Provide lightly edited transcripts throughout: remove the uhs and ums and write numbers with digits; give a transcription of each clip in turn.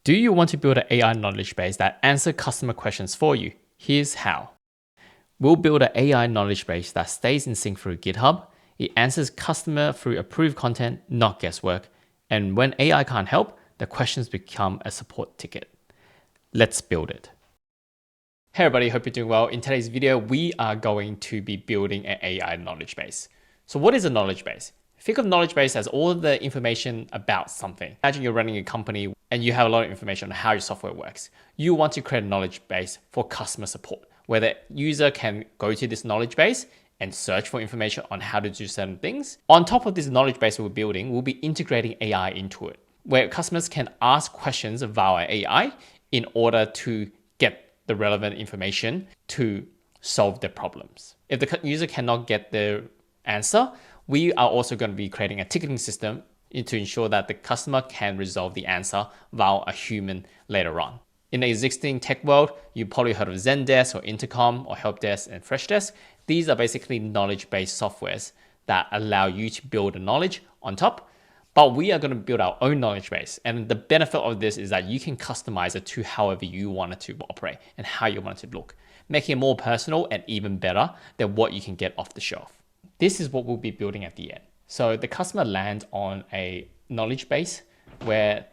Do you want to build an AI knowledge base that answers customer questions for you? Here's how. We'll build an AI knowledge base that stays in sync through GitHub. It answers customer through approved content, not guesswork. And when AI can't help, the questions become a support ticket. Let's build it. Hey everybody, hope you're doing well. In today's video, we are going to be building an AI knowledge base. So what is a knowledge base? Think of knowledge base as all the information about something. Imagine you're running a company and you have a lot of information on how your software works. You want to create a knowledge base for customer support, where the user can go to this knowledge base and search for information on how to do certain things. On top of this knowledge base we're building, we'll be integrating AI into it, where customers can ask questions via AI in order to get the relevant information to solve their problems. If the user cannot get the answer, we are also going to be creating a ticketing system to ensure that the customer can resolve the answer via a human later on. In the existing tech world, you've probably heard of Zendesk or Intercom or Helpdesk and Freshdesk. These are basically knowledge-based softwares that allow you to build the knowledge on top, but we are going to build our own knowledge base. And the benefit of this is that you can customize it to however you want it to operate and how you want it to look, making it more personal and even better than what you can get off the shelf. This is what we'll be building at the end. So the customer lands on a knowledge base where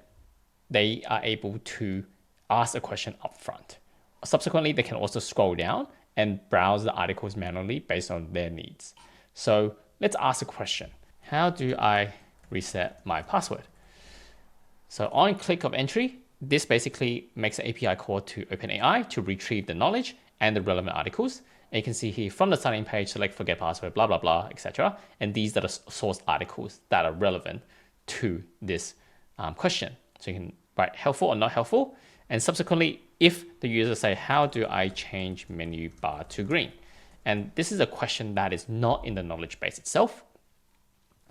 they are able to ask a question up front. Subsequently, they can also scroll down and browse the articles manually based on their needs. So let's ask a question. How do I reset my password? So on click of entry, this basically makes an API call to OpenAI to retrieve the knowledge and the relevant articles. And you can see here from the starting page, select forget password, blah, blah, blah, etc. And these are the source articles that are relevant to this question. So you can write helpful or not helpful. And subsequently, if the user say, how do I change menu bar to green? And this is a question that is not in the knowledge base itself.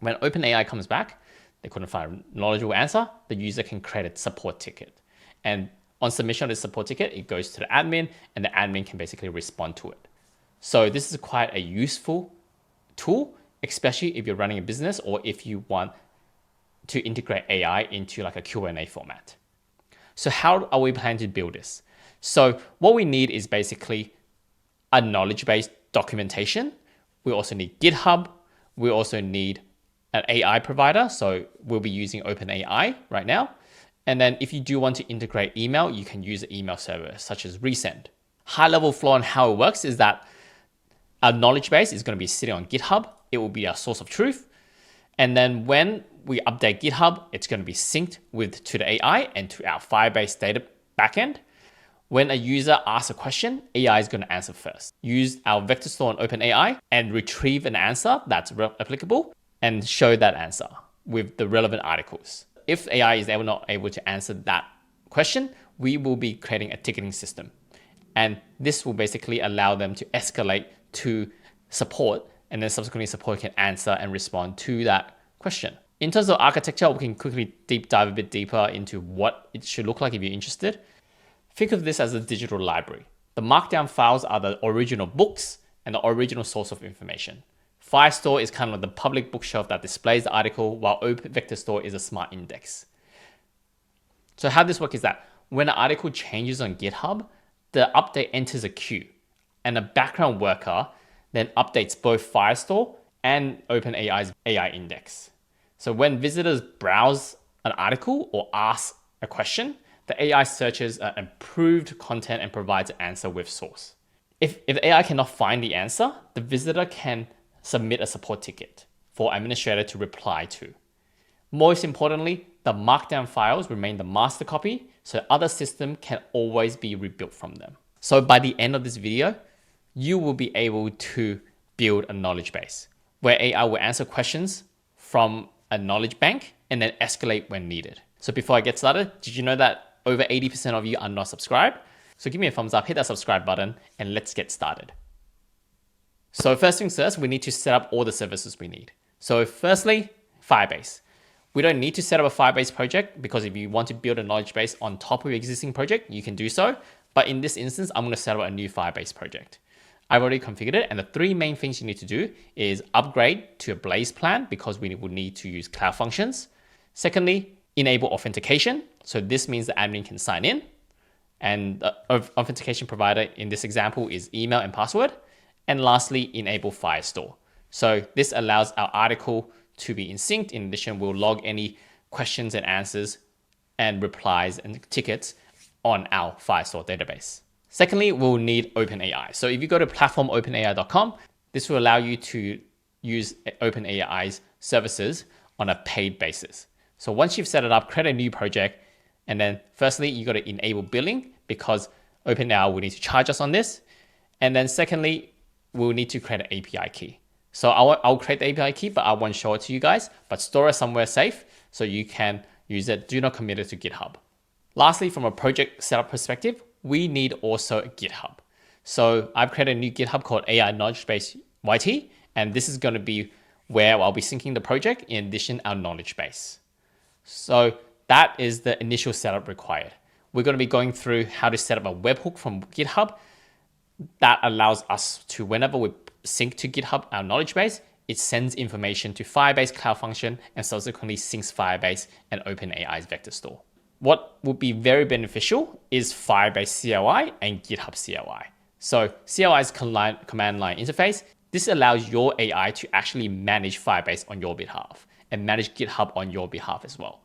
When OpenAI comes back, they couldn't find a knowledgeable answer, the user can create a support ticket. And on submission of this support ticket, it goes to the admin and the admin can basically respond to it. So this is quite a useful tool, especially if you're running a business or if you want to integrate AI into like a Q&A format. So how are we planning to build this? So what we need is basically a knowledge-based documentation. We also need GitHub. We also need an AI provider. So we'll be using OpenAI right now. And then if you do want to integrate email, you can use an email server such as Resend. High-level flow on how it works is that our knowledge base is going to be sitting on GitHub. It will be our source of truth. And then when we update GitHub, it's going to be synced to the AI and to our Firebase data backend. When a user asks a question, AI is going to answer first. Use our vector store on OpenAI and retrieve an answer that's applicable and show that answer with the relevant articles. If AI is not able to answer that question, we will be creating a ticketing system. And this will basically allow them to escalate to support, and then subsequently support can answer and respond to that question. In terms of architecture, we can quickly deep dive a bit deeper into what it should look like if you're interested. Think of this as a digital library. The Markdown files are the original books and the original source of information. Firestore is kind of the public bookshelf that displays the article, while Vector Store is a smart index. So how this works is that when an article changes on GitHub, the update enters a queue, and a background worker then updates both Firestore and OpenAI's AI index. So when visitors browse an article or ask a question, the AI searches improved content and provides an answer with source. If AI cannot find the answer, the visitor can submit a support ticket for administrator to reply to. Most importantly, the Markdown files remain the master copy, so other systems can always be rebuilt from them. So by the end of this video, you will be able to build a knowledge base where AI will answer questions from a knowledge bank and then escalate when needed. So before I get started, did you know that over 80% of you are not subscribed? So give me a thumbs up, hit that subscribe button, and let's get started. So first things first, we need to set up all the services we need. So firstly, Firebase. We don't need to set up a Firebase project because if you want to build a knowledge base on top of your existing project, you can do so. But in this instance, I'm going to set up a new Firebase project. I've already configured it, and the three main things you need to do is upgrade to a Blaze plan because we will need to use cloud functions. Secondly, enable authentication. So this means the admin can sign in, and the authentication provider in this example is email and password. And lastly, enable Firestore. So this allows our article to be in sync. In addition, we'll log any questions and answers and replies and tickets on our Firestore database. Secondly, we'll need OpenAI. So if you go to platformopenai.com, this will allow you to use OpenAI's services on a paid basis. So once you've set it up, create a new project, and then firstly, you got to enable billing because OpenAI will need to charge us on this. And then secondly, we'll need to create an API key. So I'll create the API key, but I won't show it to you guys, but store it somewhere safe so you can use it. Do not commit it to GitHub. Lastly, from a project setup perspective, we need also a GitHub. So I've created a new GitHub called AI Knowledge Base YT, and this is going to be where I'll be syncing the project, in addition our knowledge base. So that is the initial setup required. We're going to be going through how to set up a webhook from GitHub that allows us to, whenever we sync to GitHub, our knowledge base, it sends information to Firebase Cloud Function and subsequently syncs Firebase and OpenAI's vector store. What would be very beneficial is Firebase CLI and GitHub CLI. So CLI's command line interface, this allows your AI to actually manage Firebase on your behalf and manage GitHub on your behalf as well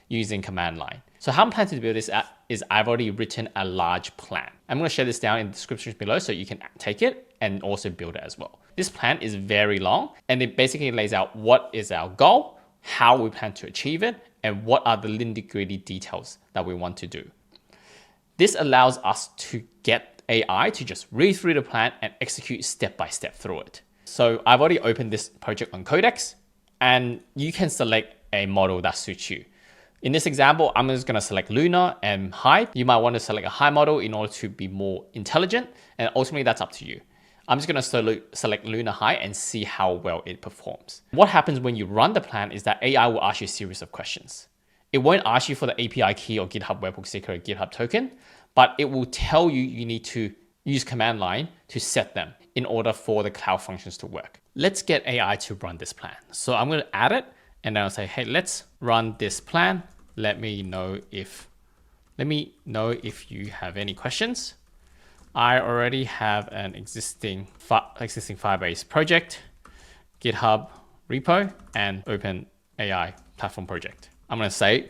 using command line. So how I'm planning to build this is I've already written a large plan. I'm going to share this down in the description below so you can take it and also build it as well. This plan is very long and it basically lays out what is our goal, how we plan to achieve it, and what are the nitty-gritty details that we want to do. This allows us to get AI to just read through the plan and execute step by step through it. So I've already opened this project on Codex, and you can select a model that suits you. In this example, I'm just going to select Luna and High. You might want to select a high model in order to be more intelligent, and ultimately that's up to you. I'm just going to select Luna High and see how well it performs. What happens when you run the plan is that AI will ask you a series of questions. It won't ask you for the API key or GitHub webhook secret or GitHub token, but it will tell you you need to use command line to set them in order for the cloud functions to work. Let's get AI to run this plan. So I'm going to add it and then I'll say, hey, let's run this plan. Let me know if you have any questions. I already have an existing Firebase project, GitHub repo, and OpenAI platform project. I'm going to say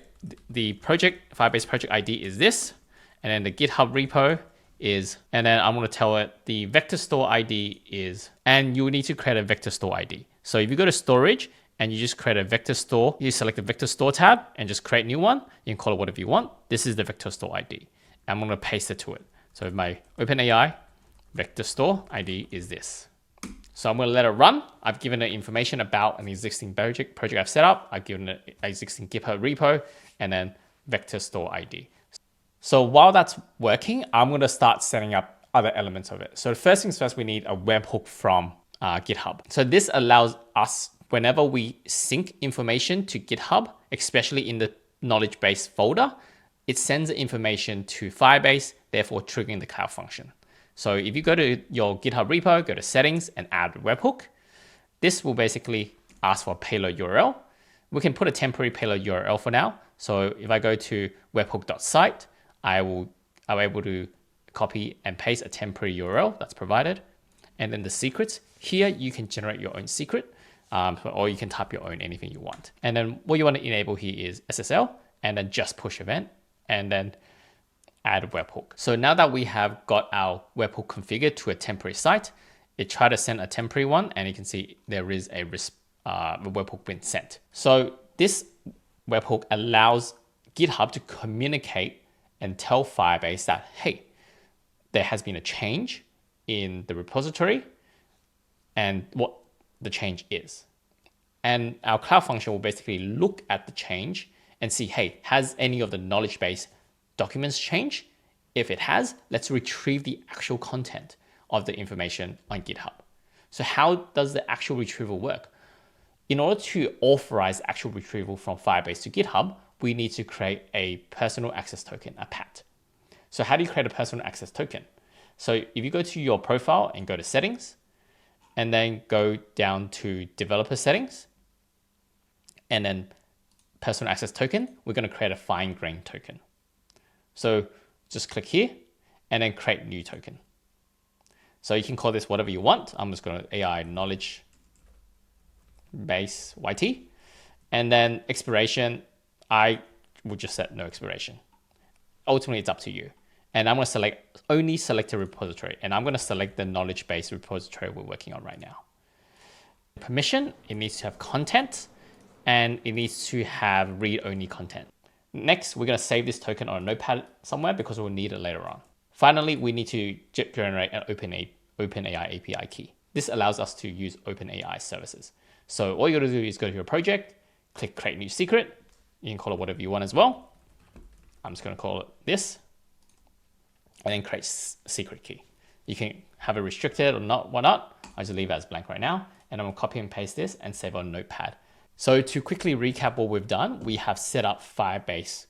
the project Firebase project ID is this, and then the GitHub repo is, and then I'm going to tell it the vector store ID is, and you need to create a vector store ID. So if you go to storage and you just create a vector store, you select the vector store tab and just create a new one. You can call it whatever you want. This is the vector store ID. I'm going to paste it to it. So my OpenAI vector store ID is this. So I'm going to let it run. I've given it information about an existing project I've set up. I've given it an existing GitHub repo and then vector store ID. So while that's working, I'm going to start setting up other elements of it. So the first things first, we need a webhook from GitHub. So this allows us, whenever we sync information to GitHub, especially in the knowledge base folder, it sends the information to Firebase, therefore triggering the cloud function. So if you go to your GitHub repo, go to settings and add webhook, this will basically ask for a payload URL. We can put a temporary payload URL for now. So if I go to webhook.site, I'm able to copy and paste a temporary URL that's provided. And then the secrets, here you can generate your own secret, or you can type your own, anything you want. And then what you want to enable here is SSL, and then just push event, and then add webhook. So now that we have got our webhook configured to a temporary site, it tried to send a temporary one, and you can see there is a webhook being sent. So this webhook allows GitHub to communicate and tell Firebase that, hey, there has been a change in the repository and what the change is. And our cloud function will basically look at the change and see, hey, has any of the knowledge base documents changed? If it has, let's retrieve the actual content of the information on GitHub. So how does the actual retrieval work? In order to authorize actual retrieval from Firebase to GitHub, we need to create a personal access token, a PAT. So how do you create a personal access token? So if you go to your profile and go to settings, and then go down to developer settings, and then personal access token, we're going to create a fine-grained token. So just click here and then create new token. So you can call this whatever you want. I'm just going to AI knowledge base YT. And then expiration, I will just set no expiration. Ultimately, it's up to you. And I'm going to only select a repository. And I'm going to select the knowledge base repository we're working on right now. Permission, it needs to have content and it needs to have read-only content. Next, we're going to save this token on a notepad somewhere because we'll need it later on. Finally, we need to generate an OpenAI API key. This allows us to use OpenAI services. So all you got to do is go to your project, click create new secret. You can call it whatever you want as well. I'm just going to call it this, and then create secret key. You can have it restricted or not, whatnot. I just leave it as blank right now. And I'm going to copy and paste this and save on Notepad. So to quickly recap what we've done, we have set up Firebase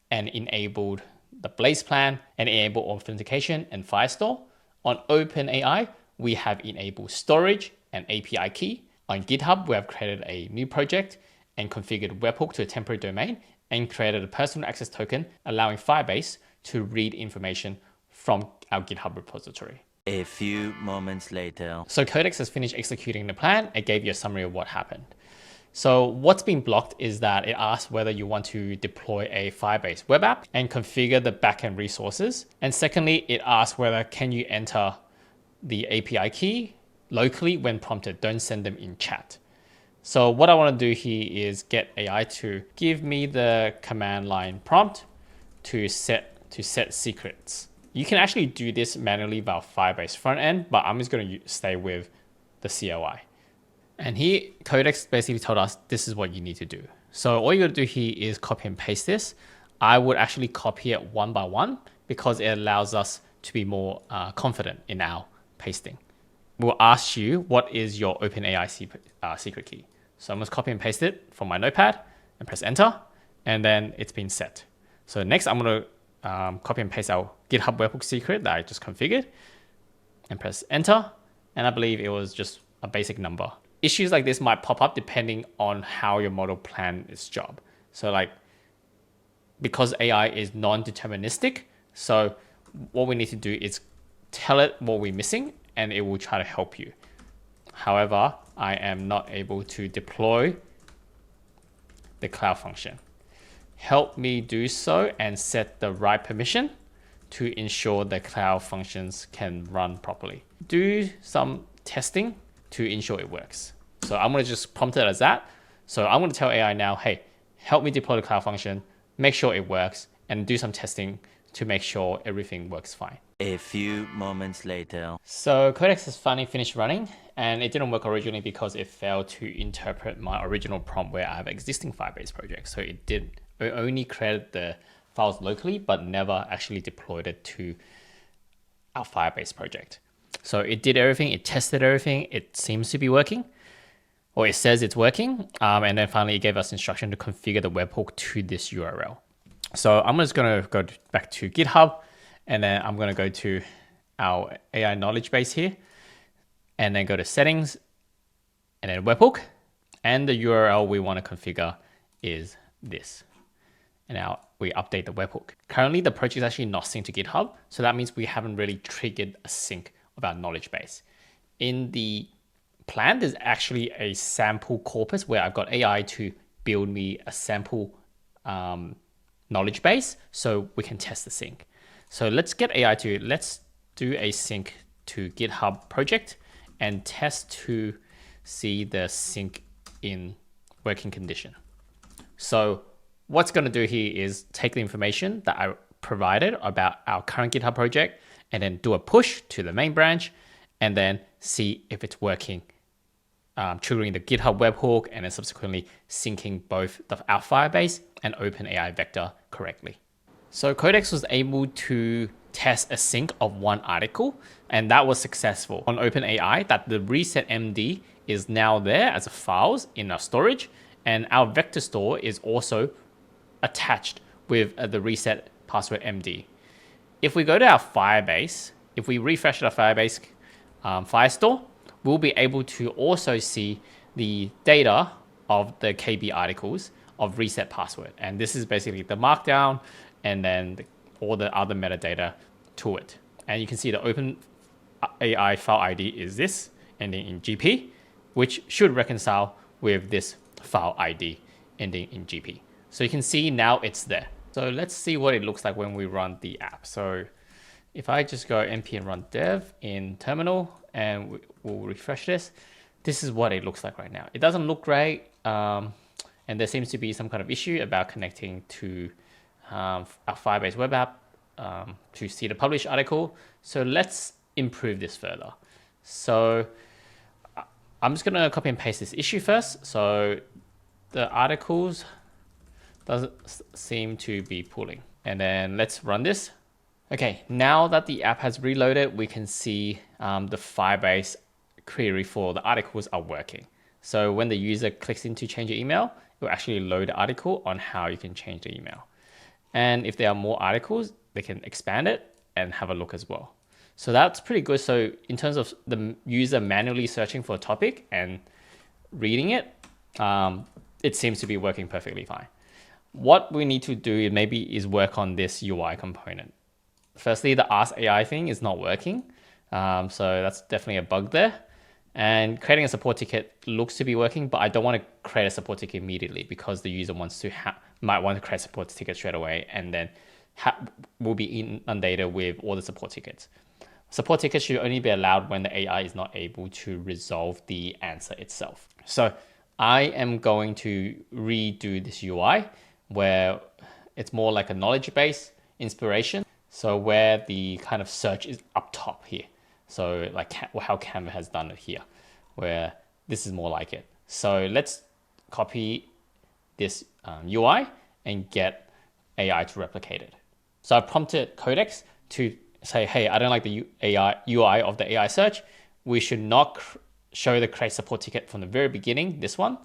and enabled the Blaze plan and enabled authentication and Firestore. On OpenAI, we have enabled storage and API key. On GitHub, we have created a new project and configured webhook to a temporary domain and created a personal access token, allowing Firebase to read information from our GitHub repository. A few moments later. So Codex has finished executing the plan. It gave you a summary of what happened. So what's been blocked is that it asks whether you want to deploy a Firebase web app and configure the backend resources. And secondly, it asks whether can you enter the API key locally when prompted. Don't send them in chat. So what I want to do here is get AI to give me the command line prompt to set secrets. You can actually do this manually via Firebase front end, but I'm just going to stay with the CLI. And here, Codex basically told us this is what you need to do. So all you got to do here is copy and paste this. I would actually copy it one by one because it allows us to be more confident in our pasting. We'll ask you what is your OpenAI secret key. So I'm just copy and paste it from my notepad and press enter, and then it's been set. So next I'm going to copy and paste our GitHub webhook secret that I just configured and press enter. And I believe it was just a basic number. Issues like this might pop up depending on how your model planned its job. So because AI is non-deterministic, so what we need to do is tell it what we're missing and it will try to help you. However, I am not able to deploy the cloud function. Help me do so and set the right permission to ensure the cloud functions can run properly. Do some testing to ensure it works. So I'm going to just prompt it as that. So I'm going to tell AI now, hey, help me deploy the cloud function, make sure it works, and do some testing to make sure everything works fine. A few moments later. So Codex has finally finished running, and it didn't work originally because it failed to interpret my original prompt where I have an existing Firebase project. So it only created the files locally, but never actually deployed it to our Firebase project. So it did everything, it tested everything, it seems to be working, or it says it's working. And then finally it gave us instruction to configure the webhook to this URL. So I'm just gonna go back to GitHub, and then I'm gonna go to our AI knowledge base here, and then go to settings, and then webhook, and the URL we wanna configure is this. And now we update the webhook. Currently, the project is actually not synced to GitHub. So that means we haven't really triggered a sync of our knowledge base. In the plan, there's actually a sample corpus where I've got AI to build me a sample knowledge base so we can test the sync. So let's get AI let's do a sync to GitHub project and test to see the sync in working condition. So what's going to do here is take the information that I provided about our current GitHub project and then do a push to the main branch and then see if it's working, triggering the GitHub webhook and then subsequently syncing both our Firebase and OpenAI vector correctly. So Codex was able to test a sync of one article, and that was successful on OpenAI, that the reset MD is now there as a files in our storage, and our vector store is also attached with the reset password MD. If we go to our Firebase, if we refresh our Firebase Firestore, we'll be able to also see the data of the KB articles of reset password. And this is basically the Markdown and then all the other metadata to it. And you can see the OpenAI file ID is this, ending in GP, which should reconcile with this file ID ending in GP. So you can see now it's there. So let's see what it looks like when we run the app. So if I just go npm run dev in terminal and we'll refresh this, this is what it looks like right now. It doesn't look great. And there seems to be some kind of issue about connecting to our Firebase web app to see the published article. So let's improve this further. So I'm just going to copy and paste this issue first. So the articles doesn't seem to be pulling. And then let's run this. Okay, now that the app has reloaded, we can see the Firebase query for the articles are working. So when the user clicks in to change your email, it will actually load the article on how you can change the email. And if there are more articles, they can expand it and have a look as well. So that's pretty good. So in terms of the user manually searching for a topic and reading it, it seems to be working perfectly fine. What we need to do maybe is work on this UI component. Firstly, the Ask AI thing is not working. So that's definitely a bug there. And creating a support ticket looks to be working, but I don't want to create a support ticket immediately because the user might want to create a support ticket straight away and then will be inundated with all the support tickets. Support tickets should only be allowed when the AI is not able to resolve the answer itself. So I am going to redo this UI where it's more like a knowledge base inspiration. So where the kind of search is up top here. So like how Canva has done it here, where this is more like it. So let's copy this UI and get AI to replicate it. So I prompted Codex to say, hey, I don't like the UI of the AI search. We should not show the create support ticket from the very beginning, this one.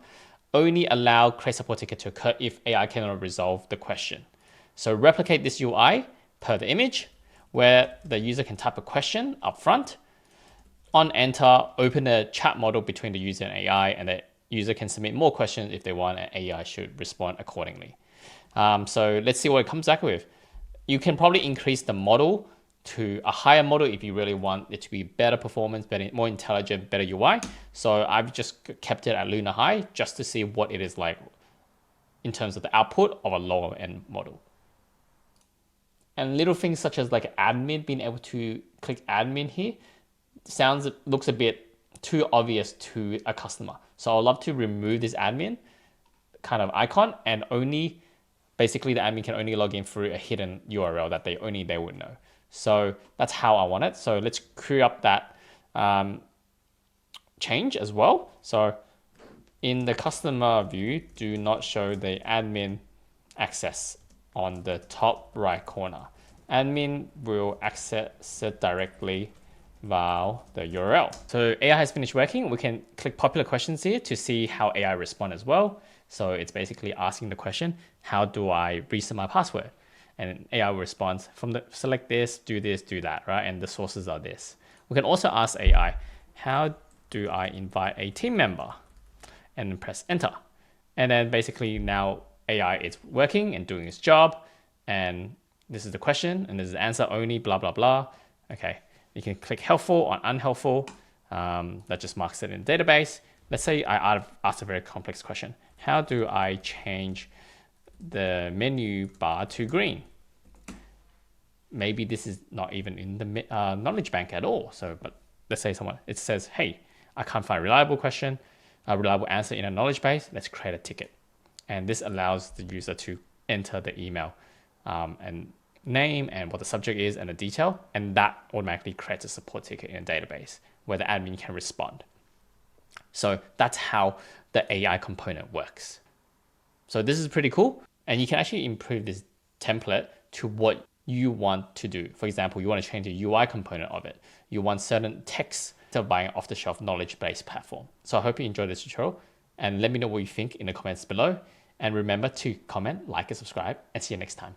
Only allow create support ticket to occur if AI cannot resolve the question. So replicate this UI per the image, where the user can type a question up front. On enter, open a chat model between the user and AI, and the user can submit more questions if they want, and AI should respond accordingly. So let's see what it comes back with. You can probably increase the model to a higher model if you really want it to be better performance, better, more intelligent, better UI. So I've just kept it at Luna High just to see what it is like in terms of the output of a lower end model. And little things such as like admin, being able to click admin here, looks a bit too obvious to a customer. So I'd love to remove this admin kind of icon, and only basically the admin can only log in through a hidden URL that they would know. So that's how I want it. So let's queue up that change as well. So in the customer view, do not show the admin access on the top right corner. Admin will access it directly via the URL. So AI has finished working. We can click popular questions here to see how AI respond as well. So it's basically asking the question, how do I reset my password? And AI will respond from select this, do that, right? And the sources are this. We can also ask AI, how do I invite a team member? And then press enter. And then basically now AI is working and doing its job. And this is the question, and this is the answer only, blah, blah, blah. Okay, you can click helpful or unhelpful. That just marks it in the database. Let's say I asked a very complex question. How do I change the menu bar to green? Maybe this is not even in the knowledge bank at all. So, but let's say it says, hey, I can't find a reliable answer in a knowledge base. Let's create a ticket. And this allows the user to enter the email and name and what the subject is and the detail. And that automatically creates a support ticket in a database where the admin can respond. So that's how the AI component works. So this is pretty cool. And you can actually improve this template to what you want to do. For example, you want to change the UI component of it. You want certain text to buy an off-the-shelf knowledge-based platform. So I hope you enjoyed this tutorial, and let me know what you think in the comments below. And remember to comment, like, and subscribe, and see you next time.